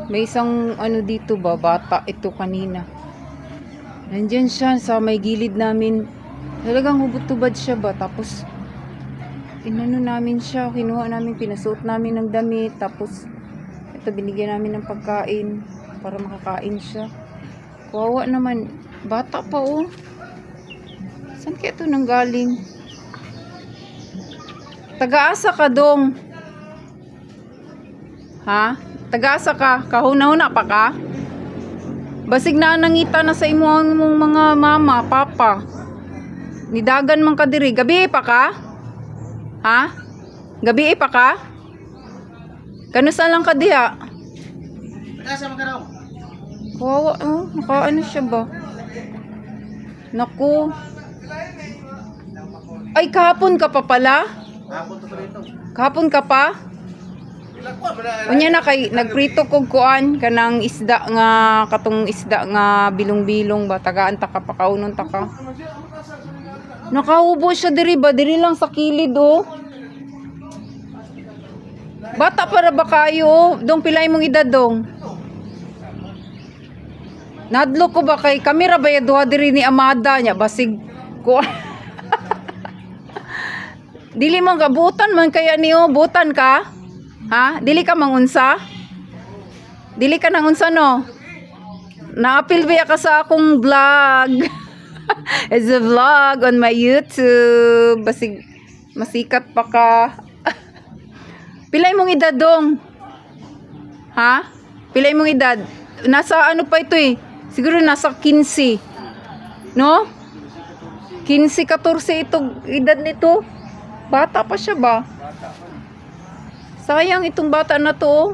May isang ano dito ba, bata ito kanina. Nandyan siya sa may gilid namin. Talagang hubot-tubad siya ba. Tapos, inano namin siya. Kinuha namin, pinasuot namin ng damit. Tapos, ito binigyan namin ng pagkain para makakain siya. Kawawa naman. Bata pa oh. Saan kaya ito nanggaling? Taga-asa ka dong. Ha? Taga-asa ka? Kahuna-huna pa ka? Basig na nangita na sa imong mga mama, papa. Nidagan man ka diri. Gabi pa ka? Ha? Gabi pa ka? Kanusa lang ka diha? Taga-asa man ka daw? Kawawa, oh. Nakaano siya ba? Naku. Ay, kahapon ka pa pala? Hapon to rito. Kahapon ka pa? Unya na kay nagprito kog kuan kanang isda nga katong isda nga bilong-bilong ba tagaan ta ka pakaunon ta ka. Nakaubo siya diri ba diri lang sa kilid oh. Bata para ba kayo? Dong pilay mong edad dong? Nadlo ko ba kay kamera ba ya duha diri ni Amada nya basig ko. Dili man ka butan man kaya niyo butan ka? Ha? Dili ka mangunsa? Dili ka nangunsa no? Na-appeal ba ka sa akong vlog? It's a vlog on my YouTube. Basig masikat pa ka. Pilay mong edad dong? Ha? Pilay mong edad? Nasa ano pa ito eh? Siguro nasa 15. No? 15, 14 itong edad nito. Bata pa siya ba? Sayang itong bata na to.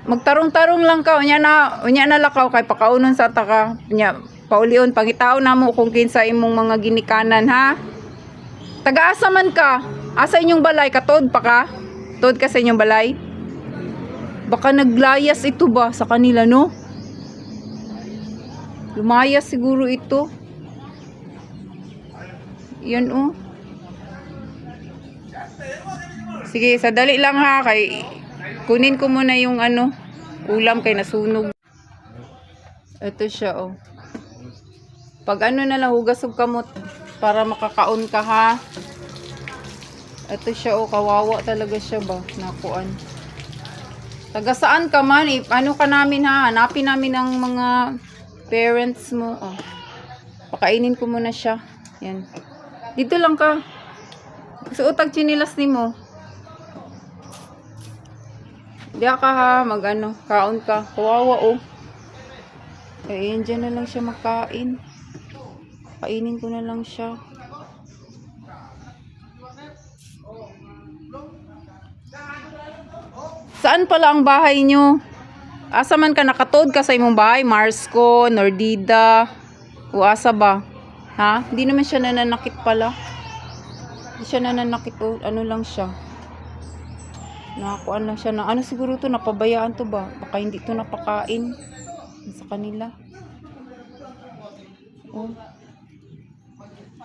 Magtarong-tarong lang ka. Unya na lakaw kay pakaunon sa taka. Unya paulion pangitao namo kung kinsa imong mga ginikanan ha. Taga-asa man ka? Asa inyong balay katod pa ka? Tod ka sa inyong balay? Baka naglayas ito ba sa kanila no? Lumayas siguro ito. Yan oh. Sige, sadali lang ha kay kunin ko muna yung ano, ulam kay nasunog. Ito siya oh. Pag ano na lang hugas og kamot para makakaon ka ha. Ito siya oh, kawawa talaga siya ba nakuan. Taga saan ka man? Ano ka namin ha? Hanapin namin ang mga parents mo. Oh. Pakainin ko muna siya. Yan. Dito lang ka. Suot ang chinilas nimo. Diya ka ha, mag-ano, kaon ka. Kawawa oh. Ayun, dyan na lang siya makain. Kainin ko na lang siya. Saan pala ang bahay nyo? Asa man ka nakatod ka sa imong bahay? Marsco, Nordida, o asa ba? Ha? Hindi naman siya nananakit pala. Hindi siya nananakit oh. Ano lang siya. Nakakuan lang siya na ano siguro to napabayaan to ba baka hindi to napakain sa kanila oh.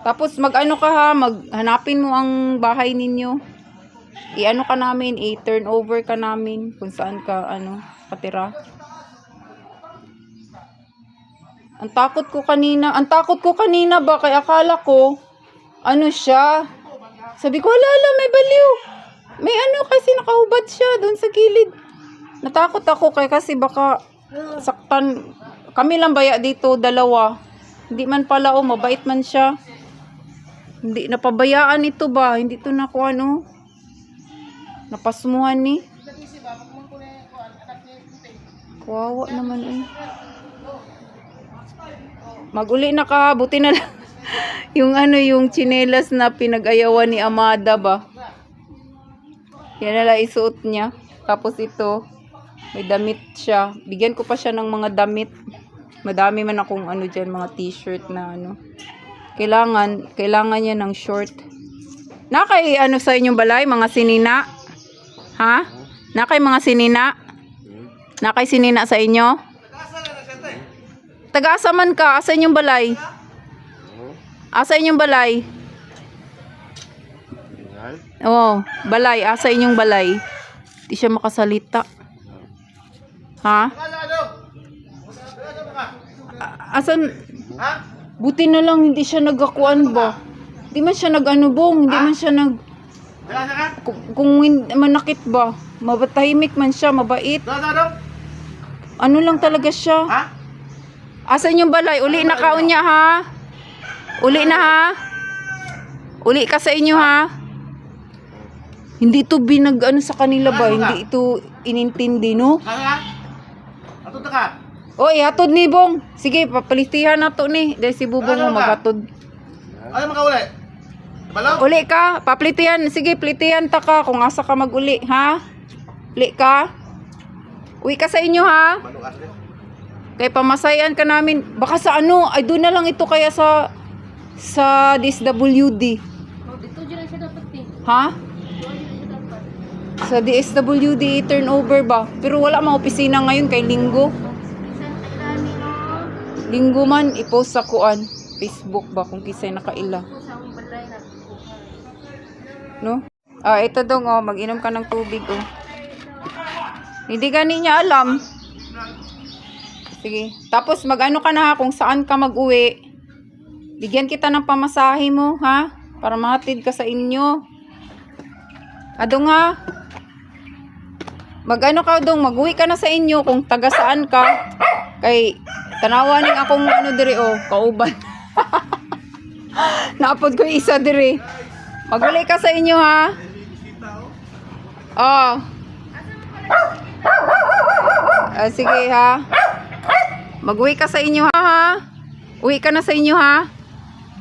Tapos mag-ano ka ha maghanapin mo ang bahay ninyo i-ano ka namin i-turn over ka namin kung saan ka ano patira. Ang takot ko kanina ba kaya akala ko ano siya sabi ko wala may baliw. May ano kasi nakahubad siya doon sa gilid. Natakot ako kasi baka saktan. Kami lang baya dito, dalawa. Hindi man pala mabait man siya. Hindi napabayaan ito ba? Hindi to nakuha no. Napasmuhan ni. Kawawa naman eh. Maguli na ka, buti na lang. yung ano yung tsinelas na pinag-ayawan ni Amada ba? Yan na lang isuot niya. Tapos ito, may damit siya. Bigyan ko pa siya ng mga damit. Madami man akong ano dyan, mga t-shirt na ano. Kailangan niya ng short. Nakay ano sa inyong balay, mga sinina? Ha? Nakay mga sinina? Nakay sinina sa inyo? Taga-asa man ka, asa inyong balay? Asa inyong balay? Oo, balay. Asa inyong balay? Di siya makasalita. Ha? Taga sa dong. Taga ka. Asan? Ha? Buti na lang hindi siya nagakuan ba? Hindi man siya nag-ano bong, hindi man siya nag... Taga sa ka? Kung manakit ba? Mabatahimik man siya, mabait. Taga sa dong. Ano lang talaga siya? Ha? Asan yung balay? Uli na kaon niya ha? Uli na ha? Uli ka sa inyo ha? Hindi ito binag-ano sa kanila ba? Hindi ito inintindi no? Taga ka? Atod ka. Oy, hatod ni Bong. Sige, papalitihan na to ni. Dahil si Bubong mo maghatod. Ano makauli? Balo? Uli ka, paplitihan. Sige, plitihan ta ka kung asa ka mag-uli, ha? Uli ka. Uwi ka sa inyo, ha? Balo ka sila. Kaya pamasayan ka namin. Baka sa ano, ay doon na lang ito kaya sa DSWD. Dito dyan lang siya dapat eh. Ha? Dito dyan lang siya dapat. Sa DSWD turnover ba? Pero wala mga opisina ngayon kay Linggo. Minsan kailangan mo. Linggo man, i-post sa kuan. Facebook ba kung kisay nakaila. Kung sa akong balay na. No? Ah, ito dong oh, mag-inom ka ng tubig oh. Hindi gani niya alam. Sige. Tapos mag-ano ka na ha kung saan ka mag-uwi. Bigyan kita ng pamasahe mo ha para mahatid ka sa inyo. Adong ha. Mag-ano ka dong, mag-uwi ka na sa inyo kung taga saan ka. Kay tanawaning akong ano dire oh, kauban. Naapod ko yung isa dire. Mag-uli ka sa inyo ha. Oh. Ah, sige ha. Mag-uwi ka sa inyo ha. Uwi ka na sa inyo ha.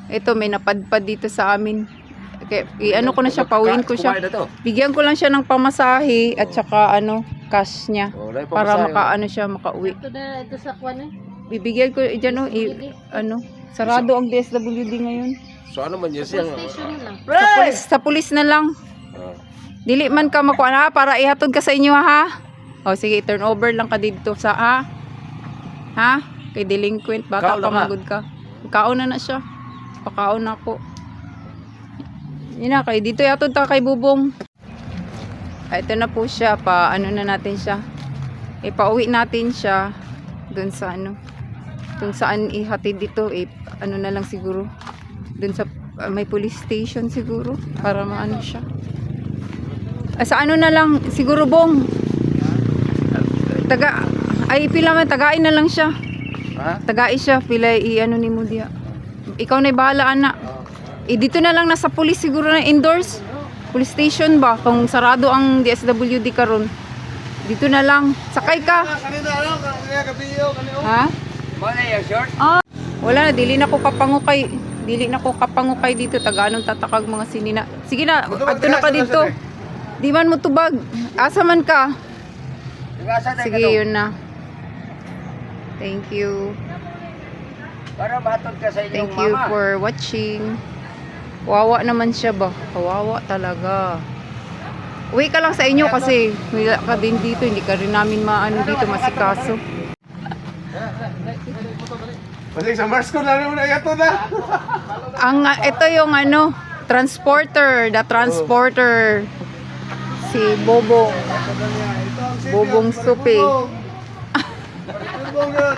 Ito may napadpad dito sa amin. Okay, ano ko na siya, pauwiin ko siya. Bigyan ko lang siya ng pamasahe at saka ano, cash niya. Para makaano siya, makauwi. Ito sa kwan eh. Bibigyan ko dyan oh, ano, sarado ang DSWD ngayon. So ano man yun siya? Station lang. Sa pulis na lang. Dili man ka makuha na para ihatod ka sa inyo ha. O sige, turn over lang ka dito sa ha. Ha? Kay delinquent, baka Kaon na ka. pamagod ka. Kaon na siya. Pakaon na ako. Yun na, kay dito ihatod ta kay Bubong. Ah, ito na po siya, pa ano na natin siya. Ipauwi natin siya dun sa ano. Kung saan ihatid dito, ano na lang siguro. Dun sa may police station siguro para maano siya. Sa ano na lang siguro Bong. Pila man tagain na lang siya. Ha? Tagai siya pila ano ni mo diya. Ikaw na bahala ana. Dito na lang nasa police siguro na indoors. Police station ba kung sarado ang DSWD karon. Dito na lang. Sakay ka. Kanina ano? Kanina gabiyo. Kanina. Ha? Wala yung short? Wala na, dili na ko kapangukay. Dili na ko kapangukay dito. Taga-anong tatakag mga sinina. Sige na, adto na ka dito. Di man mo tubag. Asa man ka? Sige, yun na. Thank you. Para matod ka sa inyong Thank you mama. for watching. Kawawa naman siya ba? Kawawa talaga. Uwi ka lang sa inyo kasi wala ka din dito. Hindi ka rin namin maano dito masikaso. Kasi sa Mars ko na rin mo na yato na. Ito yung ano, transporter. The transporter. Si Bobong. Bobong Supi. Bobong yun.